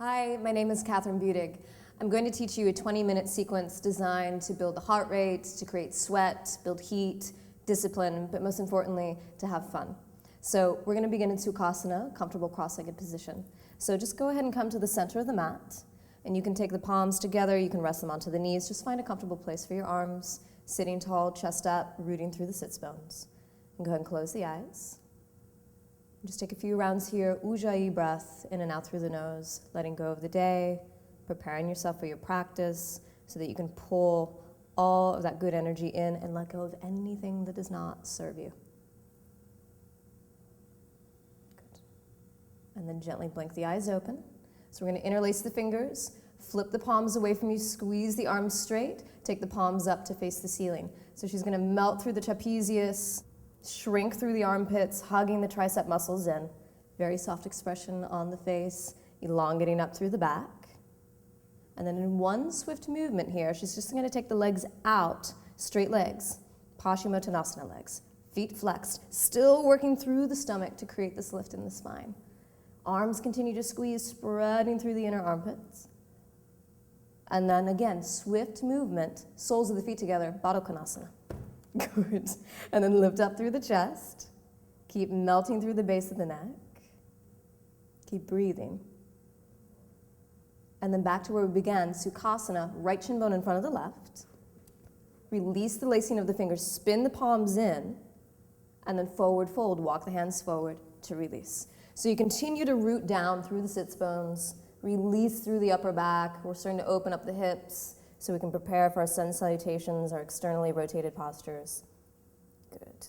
Hi, my name is Kathryn Budig. I'm going to teach you a 20-minute sequence designed to build the heart rate, to create sweat, build heat, discipline, but most importantly, to have fun. So we're going to begin in Sukhasana, comfortable cross-legged position. So just go ahead and come to the center of the mat, and you can take the palms together, you can rest them onto the knees, just find a comfortable place for your arms, sitting tall, chest up, rooting through the sits bones. And go ahead and close the eyes. Just take a few rounds here, Ujjayi breath, in and out through the nose, letting go of the day, preparing yourself for your practice so that you can pull all of that good energy in and let go of anything that does not serve you. Good. And then gently blink the eyes open. So we're going to interlace the fingers, flip the palms away from you, squeeze the arms straight, take the palms up to face the ceiling. So she's going to melt through the trapezius, shrink through the armpits, hugging the tricep muscles in. Very soft expression on the face, elongating up through the back. And then in one swift movement here, she's just going to take the legs out, straight legs, Paschimottanasana legs, feet flexed, still working through the stomach to create this lift in the spine. Arms continue to squeeze, spreading through the inner armpits. And then again, swift movement, soles of the feet together, Baddha Konasana. Good. And then lift up through the chest. Keep melting through the base of the neck. Keep breathing. And then back to where we began, Sukhasana, right shin bone in front of the left. Release the lacing of the fingers, spin the palms in, and then forward fold, walk the hands forward to release. So you continue to root down through the sits bones, release through the upper back. We're starting to open up the hips, so we can prepare for our sun salutations, our externally rotated postures. Good.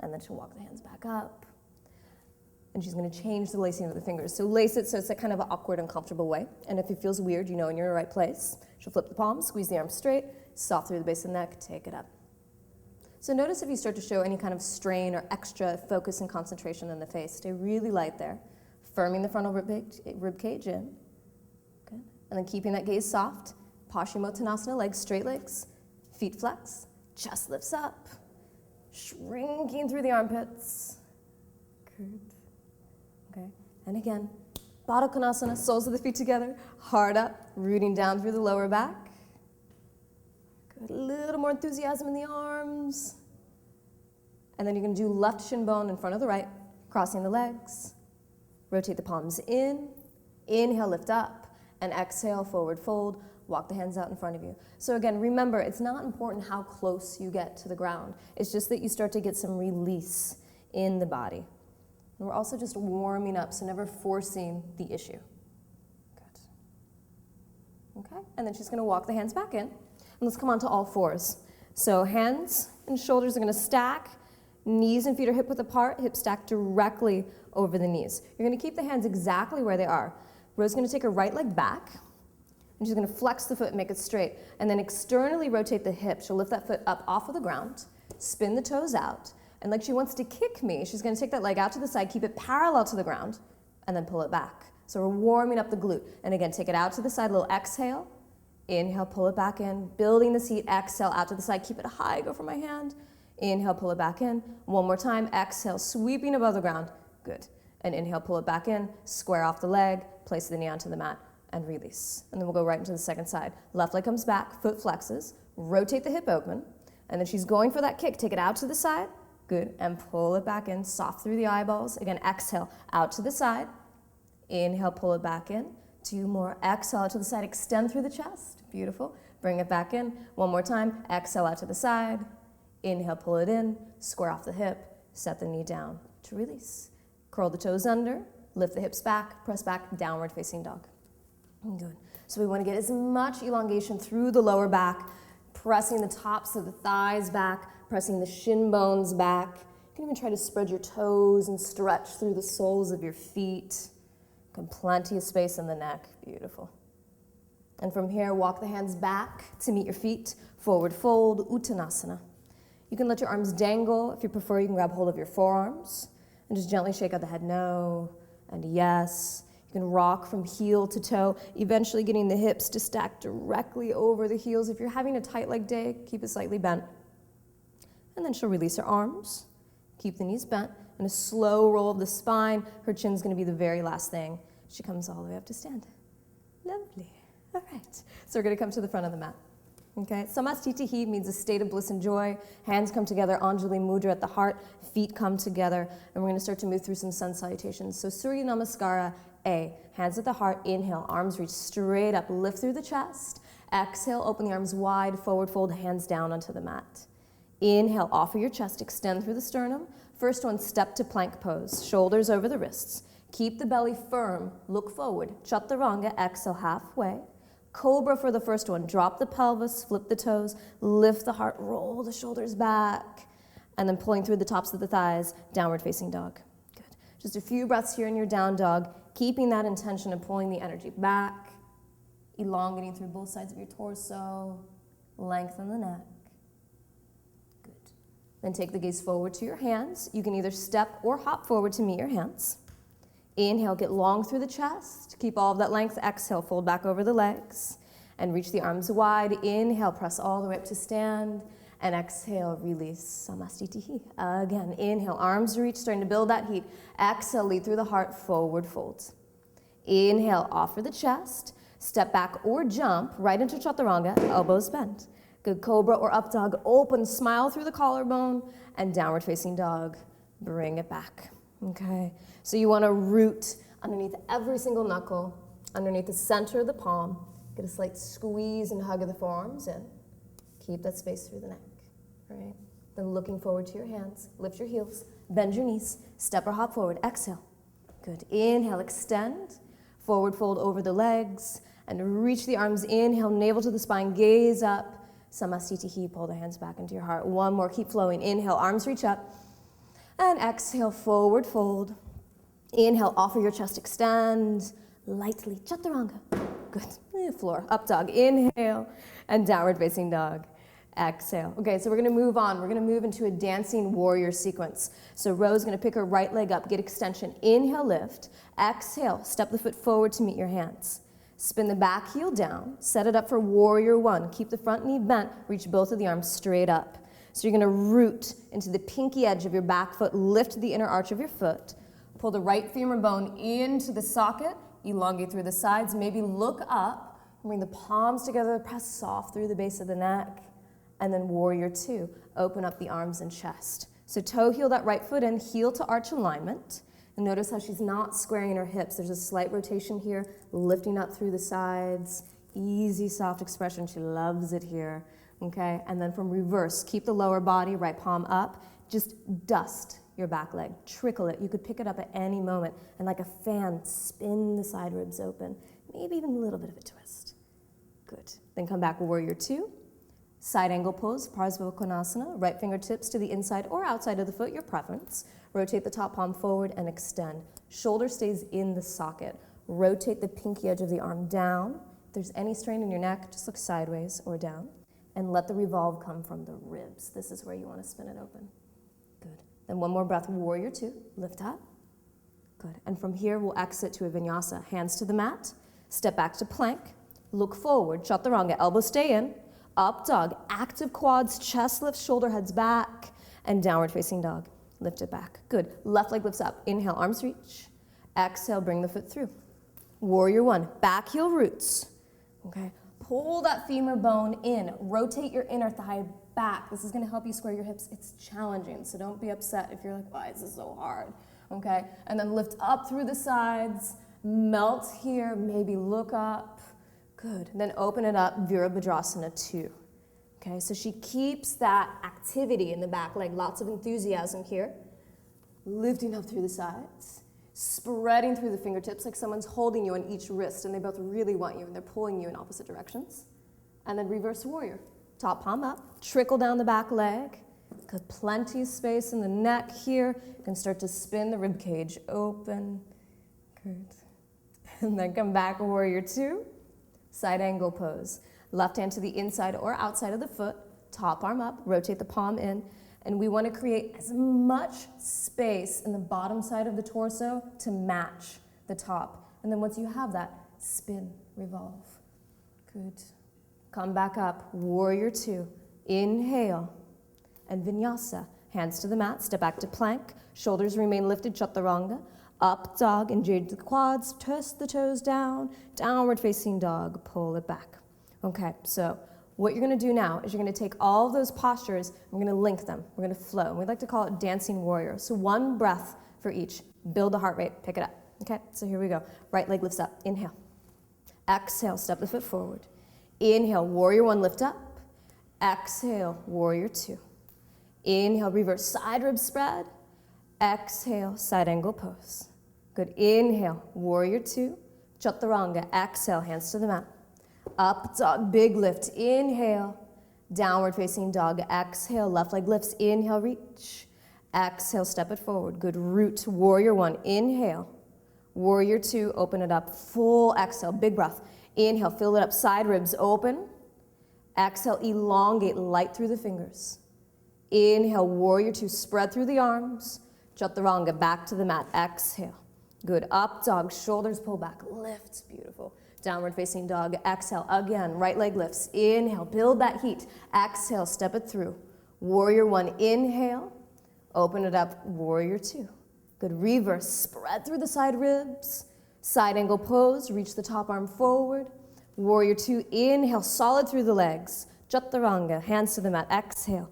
And then she'll walk the hands back up. And she's going to change the lacing of the fingers. So lace it so it's a kind of an awkward, uncomfortable way. And if it feels weird, you know you're in the right place. She'll flip the palms, squeeze the arms straight, soft through the base of the neck, take it up. So notice if you start to show any kind of strain or extra focus and concentration in the face. Stay really light there. Firming the frontal rib cage in. Good. And then keeping that gaze soft, Paschimottanasana, legs, straight legs, feet flex, chest lifts up, shrinking through the armpits. Good. Okay. And again, Baddha Konasana, soles of the feet together, heart up, rooting down through the lower back. Good. A little more enthusiasm in the arms. And then you're going to do left shin bone in front of the right, crossing the legs. Rotate the palms in. Inhale, lift up. And exhale, forward fold, walk the hands out in front of you. So again, remember, it's not important how close you get to the ground. It's just that you start to get some release in the body. And we're also just warming up, so never forcing the issue. Good. Okay, and then she's going to walk the hands back in. And let's come on to all fours. So hands and shoulders are going to stack. Knees and feet are hip width apart, hips stacked directly over the knees. You're going to keep the hands exactly where they are. Rose's going to take her right leg back, and she's going to flex the foot and make it straight, and then externally rotate the hip. She'll lift that foot up off of the ground, spin the toes out, and like she wants to kick me, she's going to take that leg out to the side, keep it parallel to the ground, and then pull it back. So we're warming up the glute. And again, take it out to the side, a little exhale, inhale, pull it back in, building the seat, exhale, out to the side, keep it high, go for my hand, inhale, pull it back in, one more time, exhale, sweeping above the ground, good. And inhale, pull it back in, square off the leg, place the knee onto the mat, and release. And then we'll go right into the second side. Left leg comes back, foot flexes, rotate the hip open, and then she's going for that kick. Take it out to the side, good, and pull it back in, soft through the eyeballs. Again, exhale, out to the side, inhale, pull it back in. Two more, exhale, out to the side, extend through the chest, beautiful. Bring it back in, one more time, exhale, out to the side, inhale, pull it in, square off the hip, set the knee down to release. Curl the toes under, lift the hips back, press back, downward facing dog. Good. So we want to get as much elongation through the lower back, pressing the tops of the thighs back, pressing the shin bones back. You can even try to spread your toes and stretch through the soles of your feet. Plenty of space in the neck. Beautiful. And from here, walk the hands back to meet your feet. Forward fold, Uttanasana. You can let your arms dangle. If you prefer, you can grab hold of your forearms. And just gently shake out the head, no, and yes. You can rock from heel to toe, eventually getting the hips to stack directly over the heels. If you're having a tight leg day, keep it slightly bent. And then she'll release her arms, keep the knees bent, and a slow roll of the spine. Her chin's going to be the very last thing. She comes all the way up to stand. Lovely. All right. So we're going to come to the front of the mat. Okay. Samastitihi means a state of bliss and joy. Hands come together, Anjali Mudra at the heart, feet come together, and we're going to start to move through some sun salutations. So Surya Namaskara A, hands at the heart, inhale, arms reach straight up, lift through the chest. Exhale, open the arms wide, forward fold, hands down onto the mat. Inhale, offer your chest, extend through the sternum. First one, step to plank pose, shoulders over the wrists. Keep the belly firm, look forward. Chaturanga, exhale halfway. Cobra for the first one, drop the pelvis, flip the toes, lift the heart, roll the shoulders back, and then pulling through the tops of the thighs, downward facing dog. Good. Just a few breaths here in your down dog, keeping that intention of pulling the energy back, elongating through both sides of your torso, lengthen the neck. Good. Then take the gaze forward to your hands. You can either step or hop forward to meet your hands. Inhale, get long through the chest. Keep all of that length. Exhale, fold back over the legs and reach the arms wide. Inhale, press all the way up to stand. And exhale, release. Samastitihi. Again, inhale, arms reach, starting to build that heat. Exhale, lead through the heart, forward fold. Inhale, offer the chest. Step back or jump right into chaturanga, elbows bent. Good, cobra or up dog. Open, smile through the collarbone, and downward facing dog. Bring it back. Okay, so you want to root underneath every single knuckle, underneath the center of the palm. Get a slight squeeze and hug of the forearms in. Keep that space through the neck, right? Then looking forward to your hands. Lift your heels, bend your knees, step or hop forward. Exhale. Good. Inhale, extend. Forward fold over the legs and reach the arms. Inhale, navel to the spine, gaze up. Samastitihi, pull the hands back into your heart. One more, keep flowing. Inhale, arms reach up. And exhale, forward fold. Inhale, offer your chest, extend. Lightly, chaturanga. Good. Floor, up dog. Inhale, and downward facing dog. Exhale. Okay, so we're gonna move on. We're gonna move into a dancing warrior sequence. So Ro's gonna pick her right leg up, get extension. Inhale, lift. Exhale, step the foot forward to meet your hands. Spin the back heel down, set it up for warrior one. Keep the front knee bent, reach both of the arms straight up. So you're gonna root into the pinky edge of your back foot, lift the inner arch of your foot, pull the right femur bone into the socket, elongate through the sides, maybe look up, bring the palms together, press soft through the base of the neck, and then warrior two, open up the arms and chest. So toe heel that right foot in, heel to arch alignment, and notice how she's not squaring in her hips. There's a slight rotation here, lifting up through the sides, easy, soft expression. She loves it here. Okay, and then from reverse, keep the lower body, right palm up, just dust your back leg, trickle it. You could pick it up at any moment, and like a fan, spin the side ribs open, maybe even a little bit of a twist. Good. Then come back, warrior two, side angle pose, Parsvakonasana, right fingertips to the inside or outside of the foot, your preference. Rotate the top palm forward and extend. Shoulder stays in the socket. Rotate the pinky edge of the arm down. If there's any strain in your neck, just look sideways or down. And let the revolve come from the ribs. This is where you want to spin it open. Good. Then one more breath, warrior two, lift up. Good. And from here, we'll exit to a vinyasa. Hands to the mat, step back to plank, look forward, chaturanga, elbows stay in, up dog, active quads, chest lifts, shoulder heads back, and downward facing dog. Lift it back. Good. Left leg lifts up. Inhale, arms reach. Exhale, bring the foot through. Warrior one, back heel roots. Okay. Pull that femur bone in. Rotate your inner thigh back. This is going to help you square your hips. It's challenging, so don't be upset if you're like, why is this so hard? Okay, and then lift up through the sides, melt here, maybe look up. Good. Then open it up, Virabhadrasana 2. Okay, so she keeps that activity in the back leg, lots of enthusiasm here. Lifting up through the sides. Spreading through the fingertips like someone's holding you on each wrist and they both really want you and they're pulling you in opposite directions. And then reverse warrior. Top palm up, trickle down the back leg. Got plenty of space in the neck here. You can start to spin the rib cage open. Good. And then come back, warrior two. Side angle pose. Left hand to the inside or outside of the foot. Top arm up, rotate the palm in. And we want to create as much space in the bottom side of the torso to match the top. And then once you have that, spin, revolve. Good. Come back up, warrior two. Inhale. And vinyasa. Hands to the mat, step back to plank. Shoulders remain lifted, chaturanga. Up dog, engage the quads, twist the toes down, downward facing dog, pull it back. Okay, so what you're gonna do now is you're gonna take all of those postures, we're gonna link them, we're gonna flow. And we like to call it dancing warrior. So one breath for each. Build the heart rate, pick it up. Okay, so here we go. Right leg lifts up, inhale. Exhale, step the foot forward. Inhale, warrior one, lift up. Exhale, warrior two. Inhale, reverse side rib spread. Exhale, side angle pose. Good, inhale, warrior two. Chaturanga, exhale, hands to the mat. Up dog, big lift, inhale. Downward facing dog, exhale, left leg lifts, inhale, reach. Exhale, step it forward. Good, root, warrior one, inhale. Warrior two, open it up, full exhale, big breath. Inhale, fill it up, side ribs open. Exhale, elongate, light through the fingers. Inhale, warrior two, spread through the arms. Chaturanga, back to the mat, exhale. Good, up dog, shoulders pull back, lift, beautiful. Downward facing dog, exhale, again, right leg lifts. Inhale, build that heat. Exhale, step it through. Warrior one, inhale. Open it up, warrior two. Good, reverse, spread through the side ribs. Side angle pose, reach the top arm forward. Warrior two, inhale, solid through the legs. Chaturanga, hands to the mat, exhale.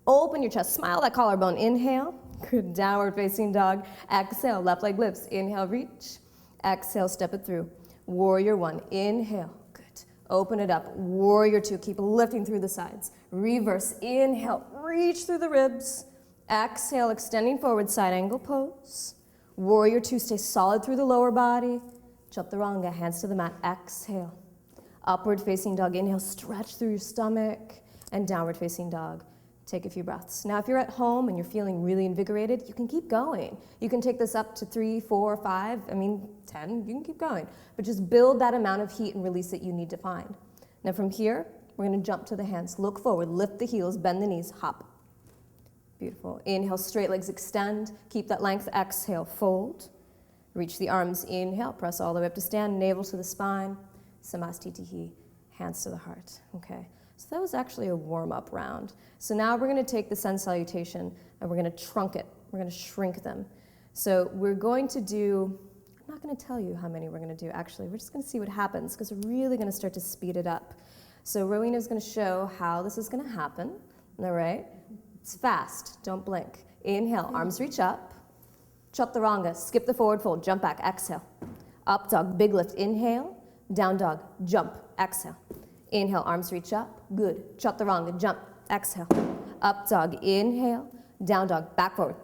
Open your chest, smile that collarbone, inhale. Good, downward facing dog, exhale, left leg lifts. Inhale, reach. Exhale, step it through. Warrior one, inhale. Good, open it up. Warrior two, keep lifting through the sides. Reverse, inhale, reach through the ribs. Exhale, extending forward, side angle pose. Warrior two, stay solid through the lower body. Chaturanga, hands to the mat, exhale. Upward facing dog, inhale, stretch through your stomach. And downward facing dog, take a few breaths. Now, if you're at home and you're feeling really invigorated, you can keep going. You can take this up to 3, 4, 5, 10, you can keep going. But just build that amount of heat and release that you need to find. Now from here, we're gonna jump to the hands. Look forward, lift the heels, bend the knees, hop. Beautiful. Inhale, straight legs extend. Keep that length. Exhale, fold. Reach the arms. Inhale, press all the way up to stand. Navel to the spine. Samastitihi, hands to the heart. Okay, so that was actually a warm-up round. So now we're going to take the sun salutation and we're going to trunk it. We're going to shrink them. So we're going to do, I'm not going to tell you how many we're going to do, actually. We're just going to see what happens because we're really going to start to speed it up. So Rowena is going to show how this is going to happen. All right? It's fast, don't blink. Inhale, arms reach up. Chaturanga, skip the forward fold, jump back, exhale. Up dog, big lift, inhale. Down dog, jump, exhale. Inhale, arms reach up, good. Chaturanga, jump, exhale. Up dog, inhale. Down dog, back forward.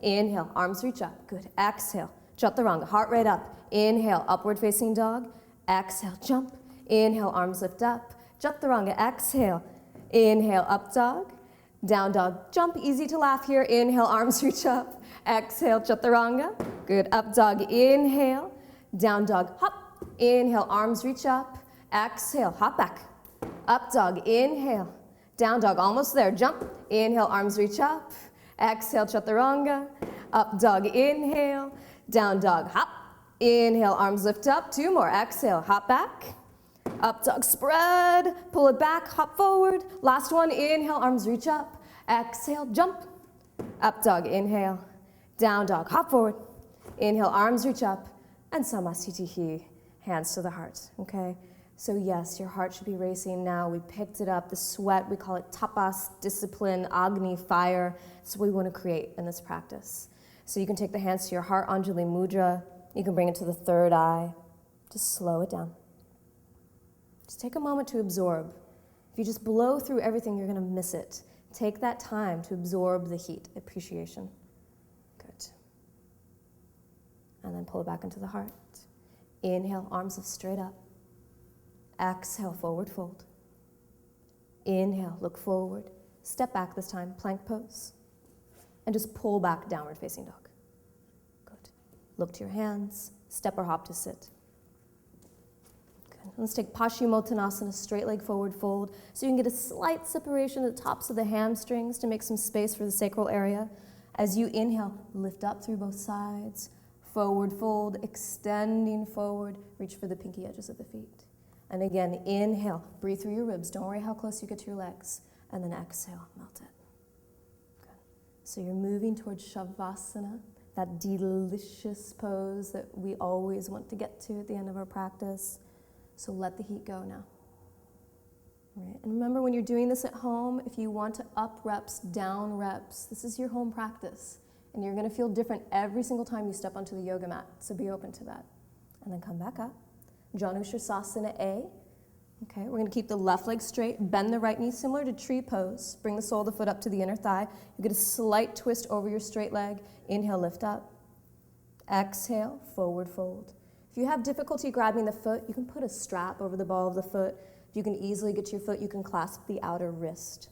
Inhale, arms reach up, good. Exhale, chaturanga, heart rate up. Inhale, upward facing dog. Exhale, jump. Inhale, arms lift up. Chaturanga, exhale. Inhale, up dog. Down dog, jump, easy to laugh here. Inhale, arms reach up. Exhale, chaturanga. Good, up dog, inhale. Down dog, hop. Inhale, arms reach up. Exhale, hop back. Up dog, inhale. Down dog, almost there, jump. Inhale, arms reach up. Exhale, chaturanga. Up dog, inhale. Down dog, hop. Inhale, arms lift up. 2 more, exhale, hop back. Up dog, spread, pull it back, hop forward. Last one, inhale, arms reach up. Exhale, jump. Up dog, inhale. Down dog, hop forward. Inhale, arms reach up. And Samastitihi, hands to the heart, okay? So yes, your heart should be racing now. We picked it up, the sweat, we call it tapas, discipline, agni, fire. It's what we want to create in this practice. So you can take the hands to your heart, Anjali Mudra. You can bring it to the third eye. Just slow it down. Just take a moment to absorb. If you just blow through everything, you're going to miss it. Take that time to absorb the heat, appreciation. Good. And then pull it back into the heart. Inhale, arms lift straight up. Exhale, forward fold. Inhale, look forward. Step back this time, plank pose. And just pull back, downward facing dog. Good. Look to your hands. Step or hop to sit. Good. Let's take Paschimottanasana, straight leg forward fold. So you can get a slight separation at the tops of the hamstrings to make some space for the sacral area. As you inhale, lift up through both sides. Forward fold, extending forward. Reach for the pinky edges of the feet. And again, inhale, breathe through your ribs. Don't worry how close you get to your legs. And then exhale, melt it. Good. So you're moving towards Shavasana, that delicious pose that we always want to get to at the end of our practice. So let the heat go now. Right. And remember, when you're doing this at home, if you want to up reps, down reps, this is your home practice. And you're going to feel different every single time you step onto the yoga mat. So be open to that. And then come back up. Janu Sirsasana A. Okay, we're going to keep the left leg straight, bend the right knee similar to tree pose. Bring the sole of the foot up to the inner thigh. You get a slight twist over your straight leg. Inhale, lift up. Exhale, forward fold. If you have difficulty grabbing the foot, you can put a strap over the ball of the foot. If you can easily get to your foot, you can clasp the outer wrist.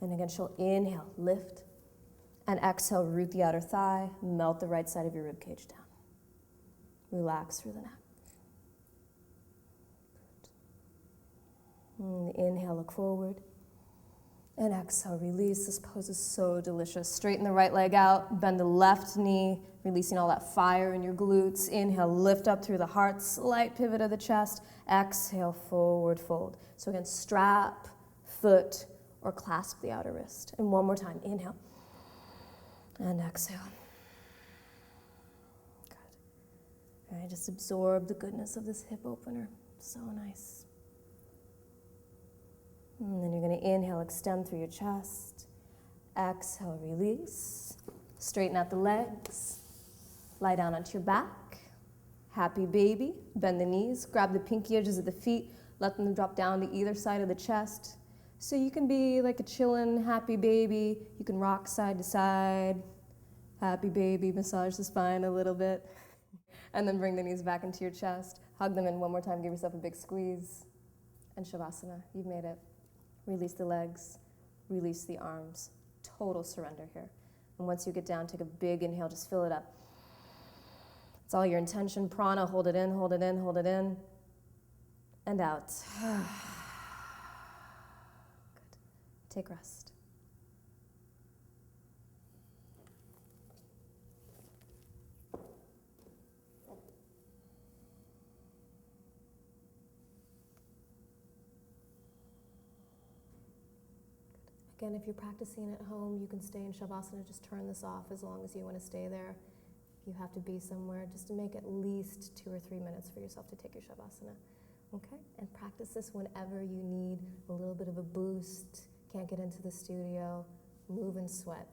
And again, she'll inhale, lift, and exhale, root the outer thigh, melt the right side of your rib cage down. Relax through the neck. And inhale, look forward. And exhale, release. This pose is so delicious. Straighten the right leg out, bend the left knee, releasing all that fire in your glutes. Inhale, lift up through the heart, slight pivot of the chest. Exhale, forward fold. So again, strap, foot, or clasp the outer wrist. And one more time, inhale. And exhale. Good. All right, just absorb the goodness of this hip opener. So nice. And then you're going to inhale, extend through your chest. Exhale, release. Straighten out the legs. Lie down onto your back. Happy baby. Bend the knees. Grab the pinky edges of the feet. Let them drop down to either side of the chest. So you can be like a chillin', happy baby. You can rock side to side. Happy baby. Massage the spine a little bit. And then bring the knees back into your chest. Hug them in one more time. Give yourself a big squeeze. And Shavasana. You've made it. Release the legs, release the arms. Total surrender here. And once you get down, take a big inhale, just fill it up. It's all your intention. Prana, hold it in, hold it in, hold it in. And out. Good. Take rest. Again, if you're practicing at home, you can stay in Shavasana. Just turn this off as long as you want to stay there. If you have to be somewhere, just to make at least 2 or 3 minutes for yourself to take your Shavasana. Okay? And practice this whenever you need a little bit of a boost, can't get into the studio, move and sweat.